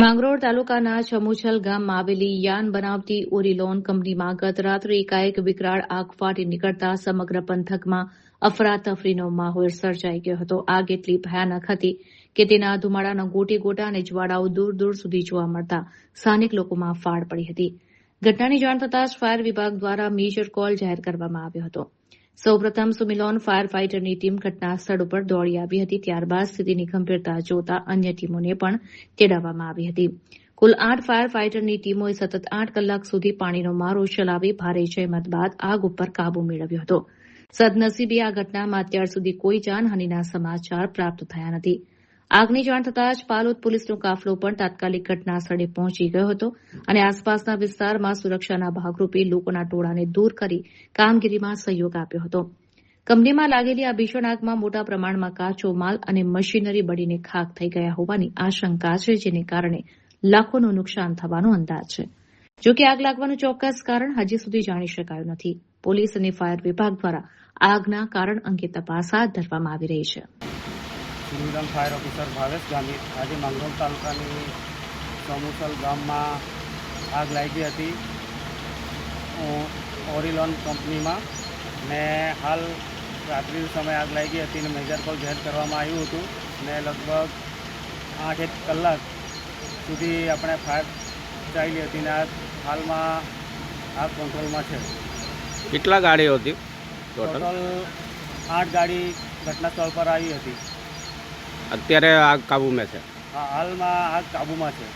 માંગરોળ તાલુકાના ચમુછલ ગામમાં આવેલી યાન બનાવતી ઓરિલોન કંપનીમાં ગત રાત્રે એકાએક વિકરાળ આગ ફાટી નીકળતા સમગ્ર પંથકમાં અફરાતફરીનો માહોલ સર્જાઈ ગયો હતો. આગ એટલી ભયાનક હતી કે તેના ધુમાડાના ગોટે ગોટા અને જ્વાળાઓ દૂર દૂર સુધી જોવા મળતા સ્થાનિક લોકોમાં ફાળ પડી હતી. ઘટનાની જાણ થતાં જ ફાયર વિભાગ દ્વારા મેજર કોલ જાહેર કરવામાં આવ્યો હતો. સૌપ્રથમ સુમિલોન ફાયર ફાઇટરની ટીમ ઘટના સ્થળ ઉપર દોડી આવી હતી. ત્યારબાદ સ્થિતિની ગંભીરતા જોતા અન્ય ટીમોને પણ તેડાવવામાં આવી હતી. કુલ 8 ફાયર ફાઇટરની ટીમોએ સતત 8 કલાક સુધી પાણીનો મારો ચલાવી ભારે જહેમત બાદ આગ ઉપર કાબુ મેળવ્યો હતો. સદનસીબે આ ઘટનામાં અત્યાર સુધી કોઈ જાનહાનિના સમાચાર પ્રાપ્ત થયા નથી. આગની જાણ થતાં જ પાલોદ પોલીસનો કાફલો પણ તાત્કાલિક ઘટના સ્થળે પહોંચી ગયો હતો અને આસપાસના વિસ્તારમાં સુરક્ષાના ભાગરૂપે લોકોના ટોળાને દૂર કરી કામગીરીમાં સહયોગ આપ્યો હતો. કંપનીમાં લાગેલી આ ભીષણ આગમાં મોટા પ્રમાણમાં કાચો માલ અને મશીનરી બળીને ખાખ થઈ ગયા હોવાની આશંકા છે, જેને કારણે લાખોનું નુકસાન થવાનો અંદાજ છે. જો કે આગ લાગવાનું ચોક્કસ કારણ હજી સુધી જાણી શકાયું નથી. પોલીસ અને ફાયર વિભાગ દ્વારા આગના કારણ અંગે તપાસ હાથ ધરવામાં આવી રહી છે. સિવિલ ફાયર ઓફિસર ભાવેશ ગામી આજે માંગરોળ તાલુકાની ચમુછલ ગામમાં આગ લાગી હતી ઓરિલોન કંપનીમાં ને હાલ રાત્રિ સમયે આગ લાગી હતી અને મેજર કોલ જાહેર કરવામાં આવ્યું હતું ને લગભગ 8 કલાક સુધી આપણે ફાયર ચાલી હતી ને હાલમાં આગ કંટ્રોલમાં છે. કેટલા ગાડીઓ હતી? ટોટલ 8 ગાડી ઘટના સ્થળ પર આવી હતી. અત્યારે આગ કાબૂમાં છે? હાલમાં આગ કાબૂમાં છે.